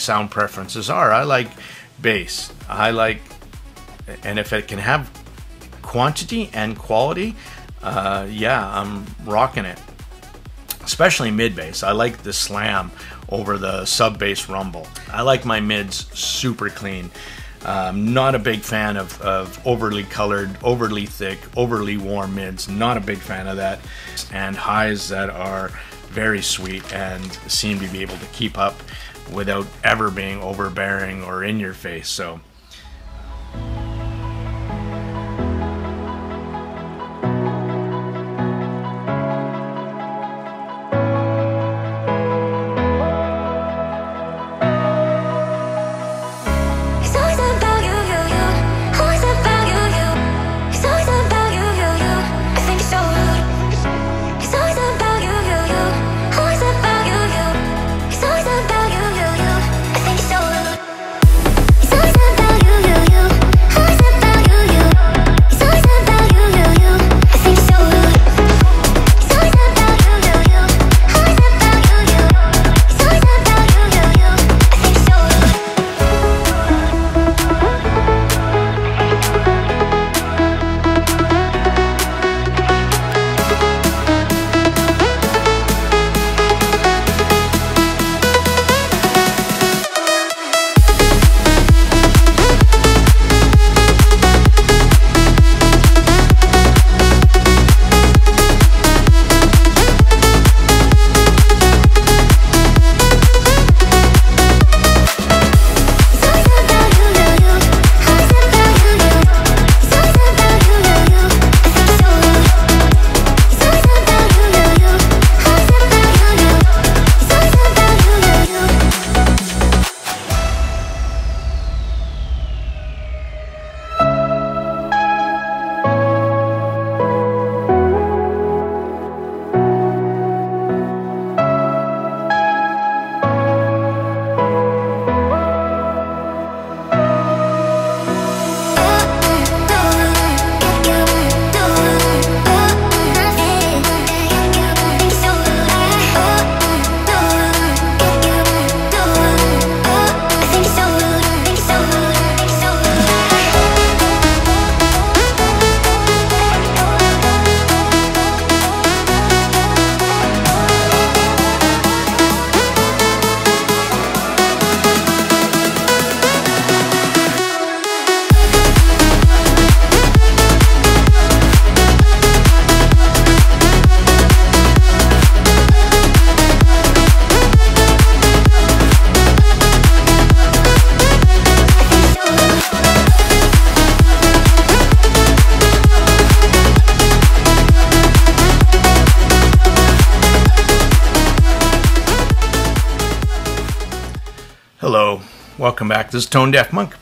sound preferences are. I like bass. And if it can have quantity and quality, yeah, I'm rocking it. Especially mid bass. I like the slam over the sub bass rumble. I like my mids super clean. Not a big fan of overly colored, overly thick, overly warm mids. Not a big fan of that. And highs that are very sweet and seem to be able to keep up without ever being overbearing or in your face. So hello, welcome back. This is Tone Deaf Monk.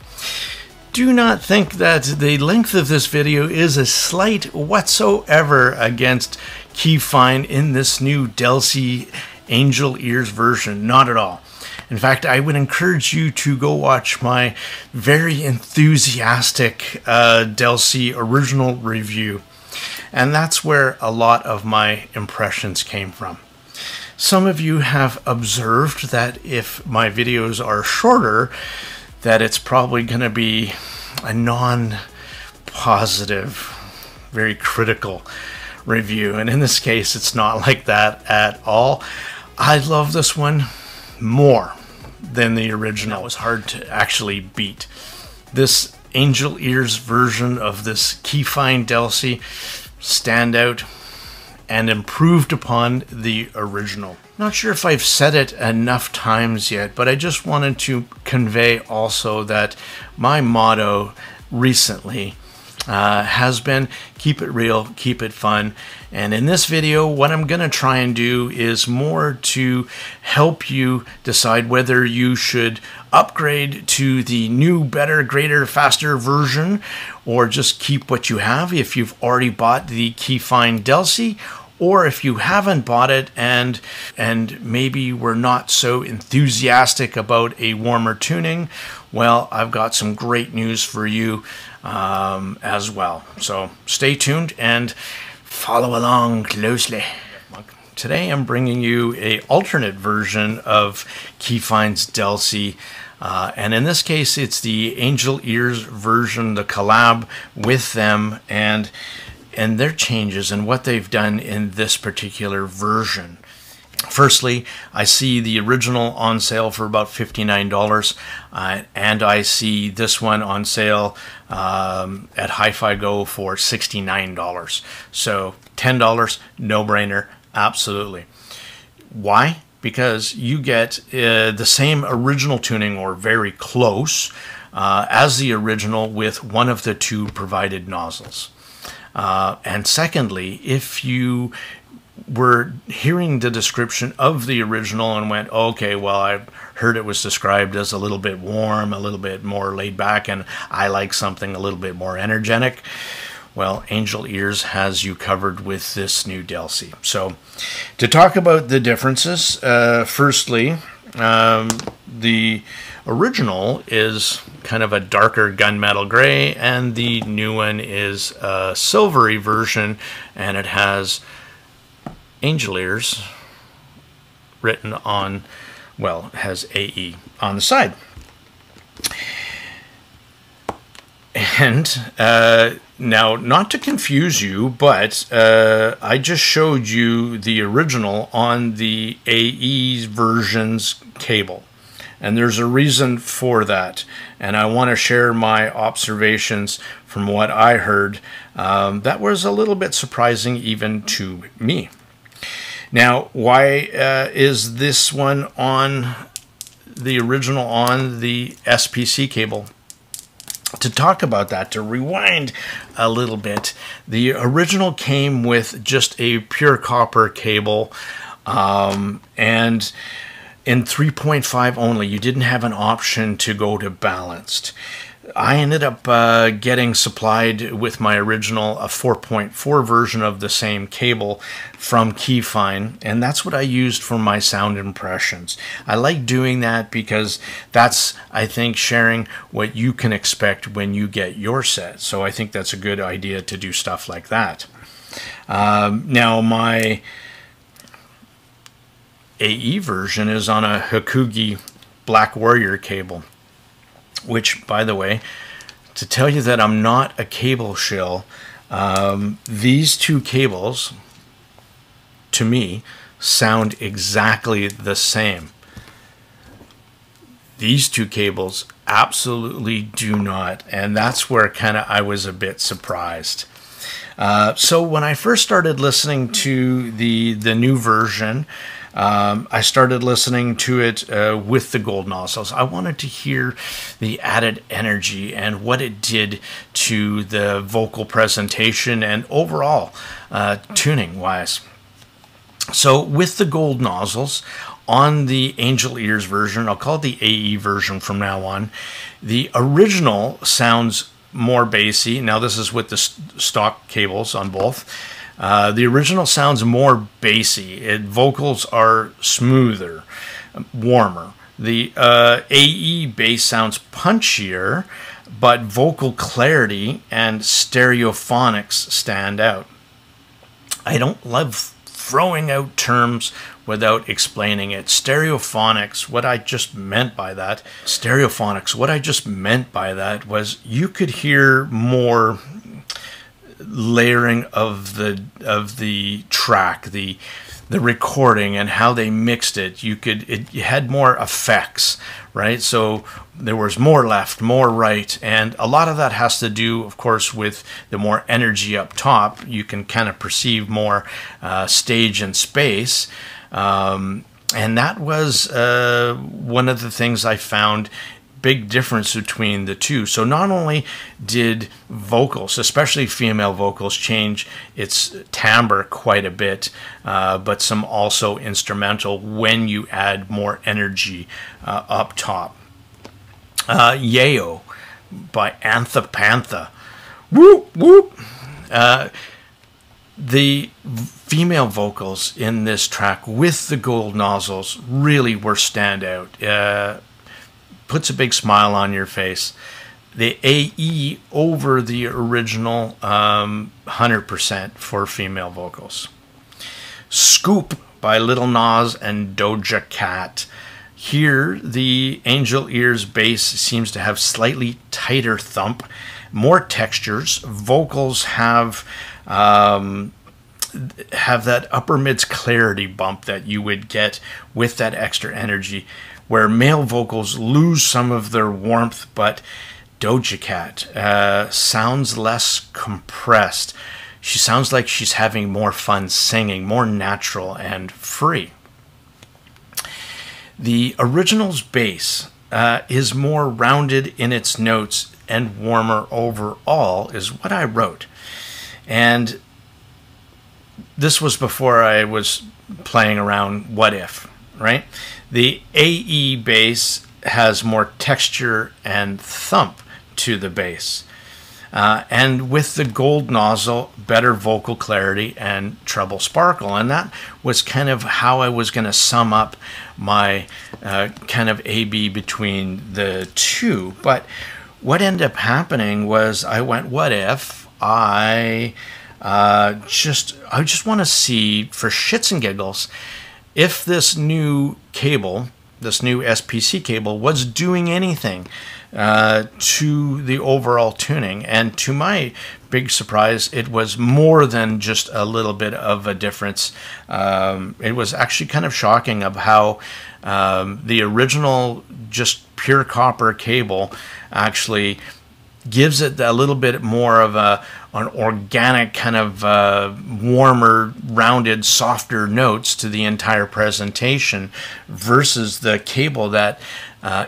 Do not think that the length of this video is a slight whatsoever against KEFINE in this new DELCIE Angel Ears version. Not at all. In fact, I would encourage you to go watch my very enthusiastic DELCIE original review. And that's where a lot of my impressions came from. Some of you have observed that if my videos are shorter, that it's probably going to be a non-positive, very critical review. And in this case, it's not like that at all. I love this one more than the original. It was hard to actually beat. This Angel Ears version of this KEFINE DELCIE stand out and improved upon the original. Not sure if I've said it enough times yet, but I just wanted to convey also that my motto recently has been keep it real, keep it fun. And in this video, what I'm going to try and do is more to help you decide whether you should upgrade to the new, better, greater, faster version, or just keep what you have if you've already bought the KEFINE DELCIE, or if you haven't bought it and maybe we're not so enthusiastic about a warmer tuning, well, I've got some great news for you as well. So stay tuned and follow along closely. today I'm bringing you a alternate version of KEFINE's DELCIE, and in this case it's the ANGELEARS version, the collab with them, and their changes and what they've done in this particular version. Firstly, I see the original on sale for about $59, and I see this one on sale at Hi-Fi Go for $69. So $10, no-brainer, absolutely. Why? Because you get the same original tuning, or very close, as the original with one of the two provided nozzles. And secondly, if you were hearing the description of the original and went, okay, well, I've heard it was described as a little bit warm, a little bit more laid back, and I like something a little bit more energetic, well, ANGELEARS has you covered with this new DELCIE. So to talk about the differences, firstly, the original is kind of a darker gunmetal gray, and the new one is a silvery version, and it has ANGELEARS written on, well, it has AE on the side. And now, not to confuse you, but I just showed you the original on the AE version's cable. And there's a reason for that. And I want to share my observations from what I heard. That was a little bit surprising even to me. Now, why is this one on the original on the SPC cable? To talk about that, to rewind a little bit, the original came with just a pure copper cable, and in 3.5 only. You didn't have an option to go to balanced. I ended up getting supplied with my original a 4.4 version of the same cable from KEFINE, and that's what I used for my sound impressions. I like doing that because that's, I think, sharing what you can expect when you get your set. So I think that's a good idea to do stuff like that. Now my AE version is on a Hikugi Black Warrior cable, which, by the way, to tell you that I'm not a cable shill, these two cables, to me, sound exactly the same. These two cables absolutely do not, and that's where kind of I was a bit surprised. So when I first started listening to the new version, I started listening to it with the gold nozzles. I wanted to hear the added energy and what it did to the vocal presentation and overall tuning wise. So with the gold nozzles on the ANGELEARS version, I'll call it the AE version from now on, the original sounds more bassy. Now this is with the stock cables on both. The original sounds more bassy. Vocals are smoother, warmer. The AE bass sounds punchier, but vocal clarity and stereophonics stand out. I don't love throwing out terms without explaining it. Stereophonics, what I just meant by that, was you could hear more layering of the track, the recording, and how they mixed it. It had more effects, right? So there was more left, more right, and a lot of that has to do, of course, with the more energy up top. You can kind of perceive more stage and space, and that was one of the things I found big difference between the two. So not only did vocals, especially female vocals, change its timbre quite a bit, but some also instrumental when you add more energy up top. Yayo by Antha Pantha. Whoop, whoop. The female vocals in this track with the gold nozzles really were standout. Puts a big smile on your face. The AE over the original 100% for female vocals. Scoop by Little Nas and Doja Cat. Here, the Angel Ears bass seems to have slightly tighter thump, more textures. Vocals have that upper mids clarity bump that you would get with that extra energy, where male vocals lose some of their warmth, but Doja Cat sounds less compressed. She sounds like she's having more fun singing, more natural and free. The original's bass is more rounded in its notes and warmer overall, is what I wrote. And this was before I was playing around what if, right? The AE bass has more texture and thump to the bass. And with the gold nozzle, better vocal clarity and treble sparkle. And that was kind of how I was going to sum up my kind of A-B between the two. But what ended up happening was I went, what if I just want to see, for shits and giggles, if this new cable, this new SPC cable, was doing anything to the overall tuning. And to my big surprise, it was more than just a little bit of a difference. It was actually kind of shocking of how the original just pure copper cable actually gives it a little bit more of an organic kind of warmer, rounded, softer notes to the entire presentation versus the cable that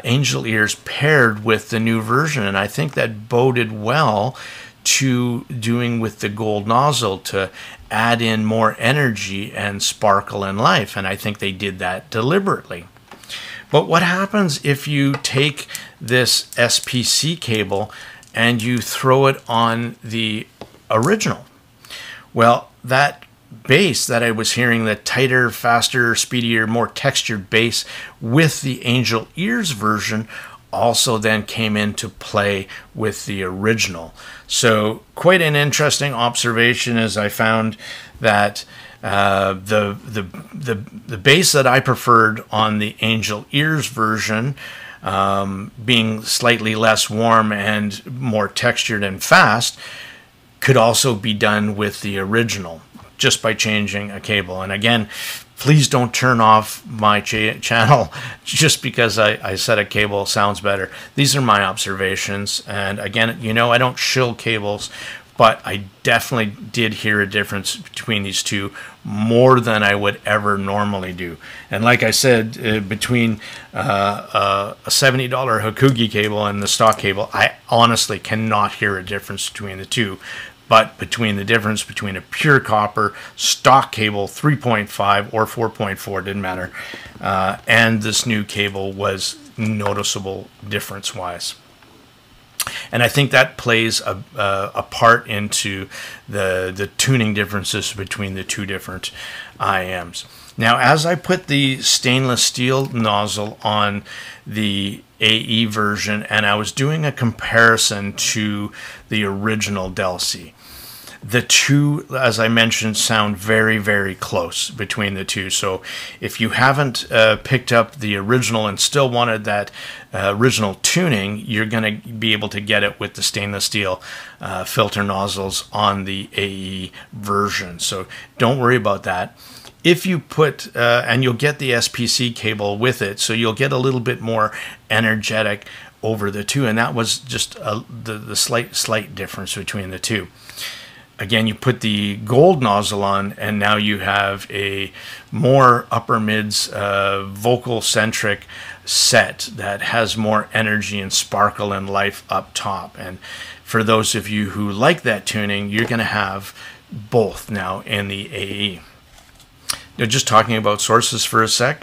Angel Ears paired with the new version. And I think that boded well to doing with the gold nozzle to add in more energy and sparkle and life. And I think they did that deliberately. But what happens if you take this SPC cable and you throw it on the original? Well, that bass that I was hearing, the tighter, faster, speedier, more textured bass with the Angel Ears version, also then came into play with the original. So quite an interesting observation, as I found that the bass that I preferred on the Angel Ears version, being slightly less warm and more textured and fast, could also be done with the original just by changing a cable. And again, please don't turn off my channel just because I said a cable sounds better. These are my observations. And again, you know, I don't shill cables, but I definitely did hear a difference between these two more than I would ever normally do. And like I said, between a $70 Hakugi cable and the stock cable, I honestly cannot hear a difference between the two. But between the difference between a pure copper stock cable 3.5 or 4.4, didn't matter, and this new cable was noticeable difference-wise. And I think that plays a part into the tuning differences between the two different IMs. Now, as I put the stainless steel nozzle on the AE version and I was doing a comparison to the original DELCIE, the two, as I mentioned, sound very, very close between the two. So if you haven't picked up the original and still wanted that original tuning, you're going to be able to get it with the stainless steel filter nozzles on the AE version. So don't worry about that. If you put, and you'll get the SPC cable with it, so you'll get a little bit more energetic over the two, and that was just the slight difference between the two. Again, you put the gold nozzle on, and now you have a more upper mids vocal centric set that has more energy and sparkle and life up top. And for those of you who like that tuning, you're going to have both now in the AE. Now, just talking about sources for a sec,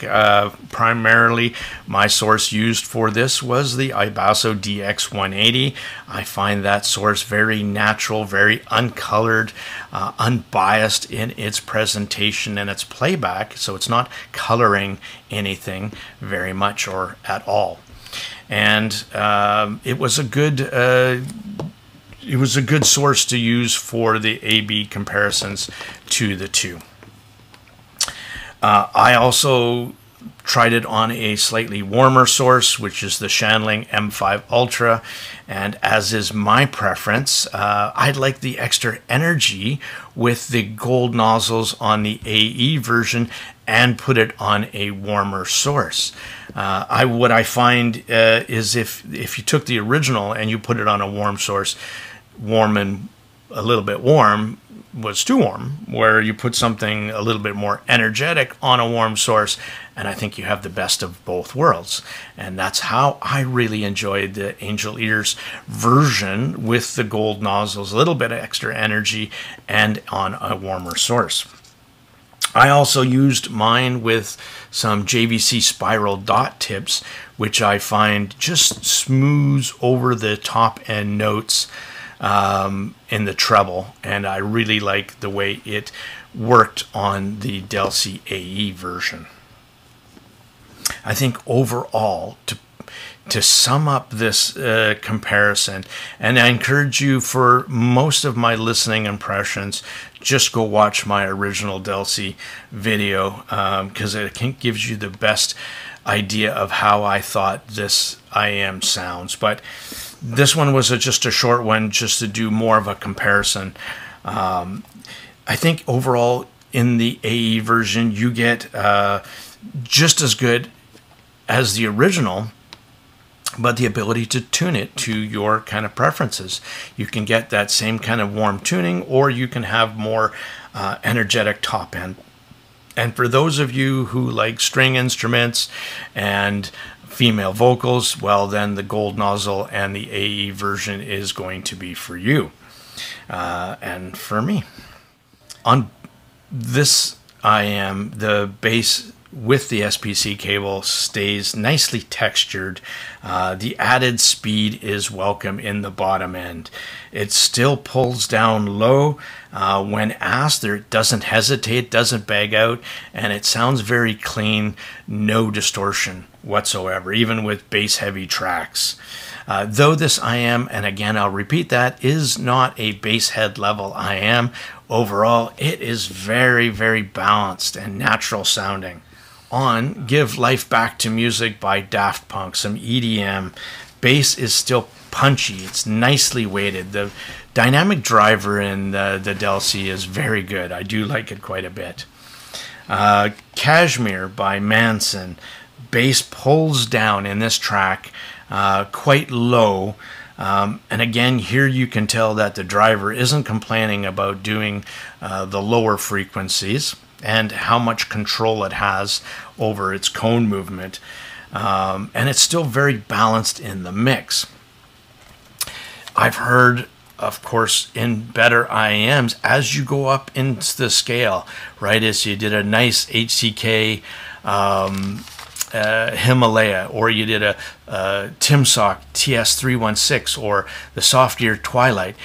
primarily my source used for this was the Ibasso DX180. I find that source very natural, very uncolored, unbiased in its presentation and its playback, so it's not coloring anything very much or at all. And it was a good source to use for the AB comparisons to the two. I also tried it on a slightly warmer source, which is the Shanling M5 Ultra, and as is my preference, I like the extra energy with the gold nozzles on the AE version and put it on a warmer source. What I find is if you took the original and you put it on a warm source, warm and a little bit warm was too warm, where you put something a little bit more energetic on a warm source, and I think you have the best of both worlds. And that's how I really enjoyed the ANGELEARS version with the gold nozzles, a little bit of extra energy and on a warmer source. I also used mine with some JVC spiral dot tips, which I find just smooths over the top end notes in the treble, and I really like the way it worked on the DELCIE AE version. I think overall, to sum up this comparison, and I encourage you, for most of my listening impressions, just go watch my original DELCIE video, because it gives you the best idea of how I thought this IM sounds. But this one was just a short one, just to do more of a comparison. I think overall in the AE version you get just as good as the original, but the ability to tune it to your kind of preferences. You can get that same kind of warm tuning, or you can have more energetic top end. And for those of you who like string instruments and female vocals, well, then the gold nozzle and the AE version is going to be for you and for me. On this IM, the bass with the SPC cable stays nicely textured. The added speed is welcome in the bottom end. It still pulls down low when asked. It doesn't hesitate, doesn't bag out, and it sounds very clean, no distortion whatsoever, even with bass heavy tracks. Though this IM, and again I'll repeat that, is not a bass head level IM, overall it is very, very balanced and natural sounding. On Give Life Back to Music by Daft Punk, some EDM. Bass is still punchy, it's nicely weighted. The dynamic driver in the DELCIE is very good. I do like it quite a bit. Cashmere by Manson. Bass pulls down in this track quite low. And again, here you can tell that the driver isn't complaining about doing the lower frequencies and how much control it has over its cone movement. And it's still very balanced in the mix. I've heard, of course, in better IMs, as you go up into the scale, right, as you did a nice HCK Himalaya, or you did a Timsock TS316, or the Soft Ear Twilight,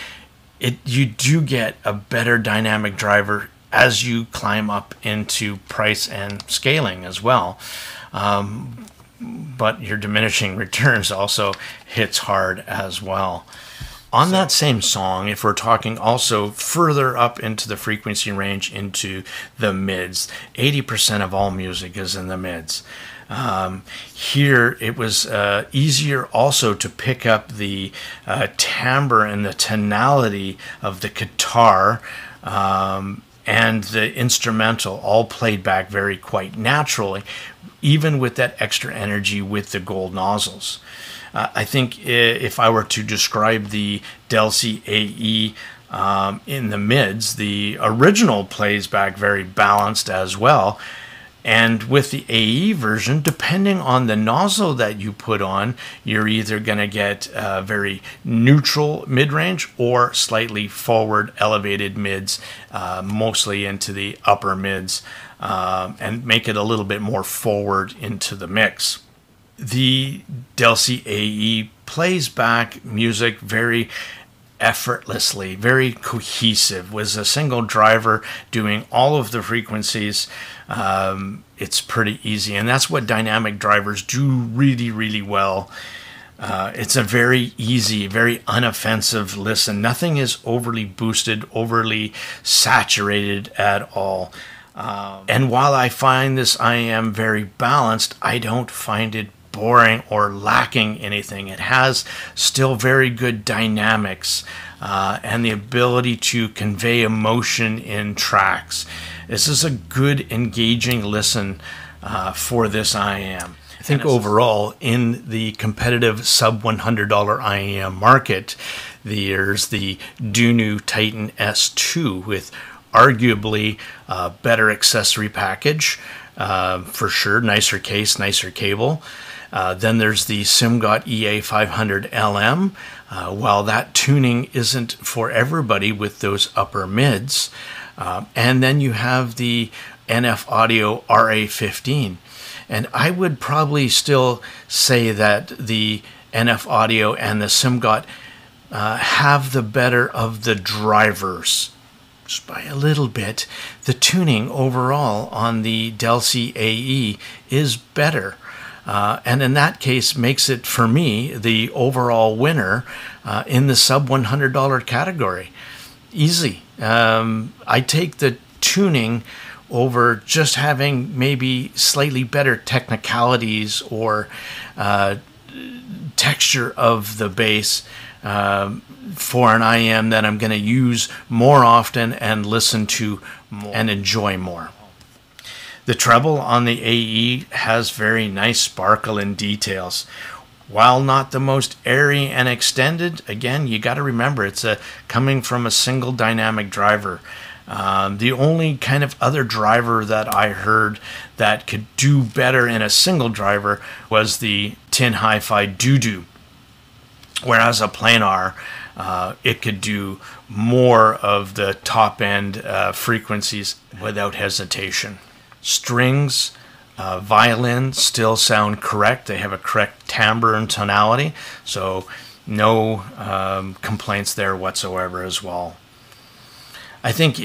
you do get a better dynamic driver as you climb up into price and scaling as well. But your diminishing returns also hits hard as well. On that same song, if we're talking also further up into the frequency range, into the mids, 80% of all music is in the mids. Here it was easier also to pick up the timbre and the tonality of the guitar and the instrumental, all played back quite naturally, even with that extra energy with the gold nozzles. I think if I were to describe the DELCIE AE in the mids, the original plays back very balanced as well. And with the AE version, depending on the nozzle that you put on, you're either going to get very neutral mid-range or slightly forward elevated mids, mostly into the upper mids, and make it a little bit more forward into the mix. The DELCIE AE plays back music very effortlessly, very cohesive, with a single driver doing all of the frequencies. It's pretty easy, and that's what dynamic drivers do really, really well. It's a very easy, very unoffensive listen. Nothing is overly boosted, overly saturated at all. And while I find this IM very balanced, I don't find it boring or lacking anything. It has still very good dynamics and the ability to convey emotion in tracks. This is a good, engaging listen for this IM. I think overall, in the competitive sub $100 IM market, there's the Dunu Titan S2 with arguably a better accessory package, for sure, nicer case, nicer cable. Then there's the SIMGOT EA500 LM. While that tuning isn't for everybody with those upper mids. And then you have the NF Audio RA15. And I would probably still say that the NF Audio and the SIMGOT have the better of the drivers. Just by a little bit. The tuning overall on the DELCIE AE is better. And in that case makes it, for me, the overall winner in the sub $100 category. Easy. I take the tuning over just having maybe slightly better technicalities or texture of the bass for an IM that I'm going to use more often and listen to more and enjoy more. The treble on the AE has very nice sparkle and details. While not the most airy and extended, again, you got to remember it's coming from a single dynamic driver. The only kind of other driver that I heard that could do better in a single driver was the Tin Hi-Fi Doo-Doo. Whereas a planar, it could do more of the top end frequencies without hesitation. Strings, violin still sound correct. They have a correct timbre and tonality, so no complaints there whatsoever as well. I think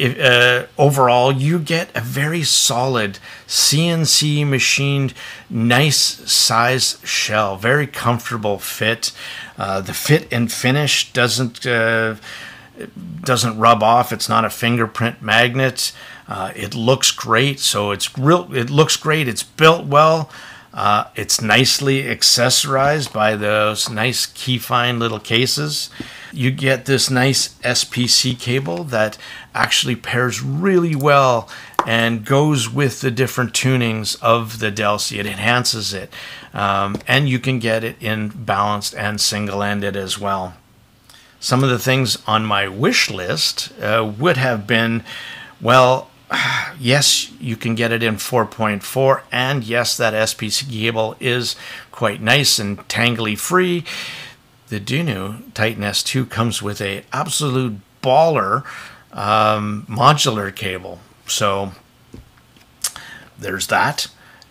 overall you get a very solid CNC machined, nice size shell, very comfortable fit. The fit and finish doesn't rub off. It's not a fingerprint magnet. It looks great, so it looks great. It's built well. It's nicely accessorized by those nice KEFINE little cases. You get this nice SPC cable that actually pairs really well and goes with the different tunings of the DELCIE. It enhances it, and you can get it in balanced and single-ended as well. Some of the things on my wish list would have been, well, yes, you can get it in 4.4, and yes, that SPC cable is quite nice and tangly free. The Dunu Titan S2 comes with a absolute baller modular cable, so there's that.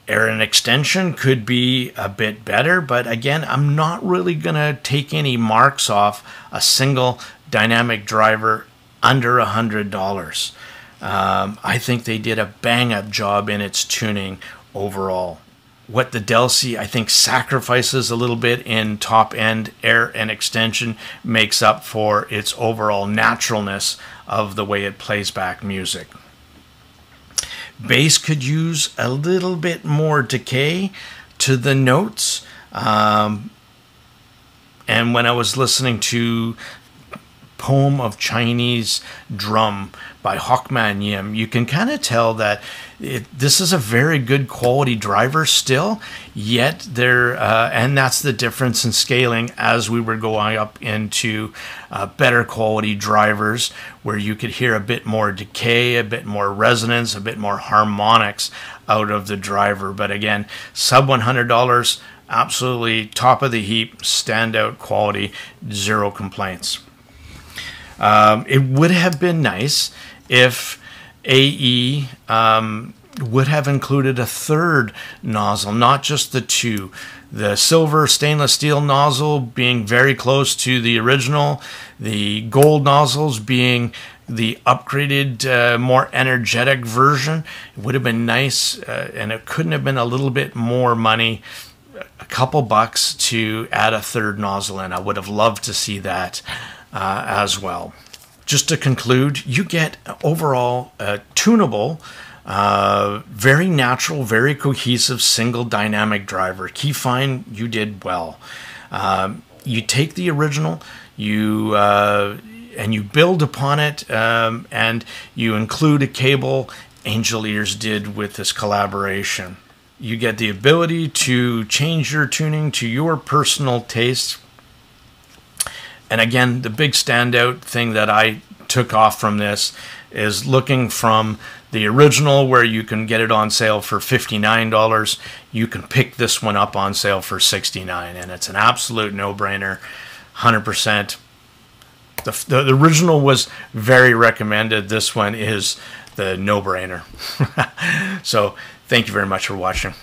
Air and extension could be a bit better, but again, I'm not really gonna take any marks off a single dynamic driver under $100. I think they did a bang-up job in its tuning overall. What the DELCIE, I think, sacrifices a little bit in top-end air and extension makes up for its overall naturalness of the way it plays back music. Bass could use a little bit more decay to the notes. And when I was listening to Poem of Chinese Drum by Hockman Yim, you can kind of tell that this is a very good quality driver still, yet and that's the difference in scaling as we were going up into better quality drivers where you could hear a bit more decay, a bit more resonance, a bit more harmonics out of the driver. But again, sub $100, absolutely top of the heap, standout quality, zero complaints. It would have been nice if AE would have included a third nozzle, not just the two. The silver stainless steel nozzle being very close to the original, the gold nozzles being the upgraded, more energetic version. It would have been nice, and it couldn't have been a little bit more money, a couple bucks to add a third nozzle in. I would have loved to see that as well. Just to conclude, you get overall a tunable Very natural, very cohesive, single dynamic driver. KEFINE, you did well. You take the original, and you build upon it, and you include a cable. ANGELEARS did with this collaboration. You get the ability to change your tuning to your personal taste. And again, the big standout thing that I took off from this is looking from the original, where you can get it on sale for $59. You can pick this one up on sale for $69, and it's an absolute no-brainer, 100%. The original was very recommended. This one is the no-brainer. So thank you very much for watching.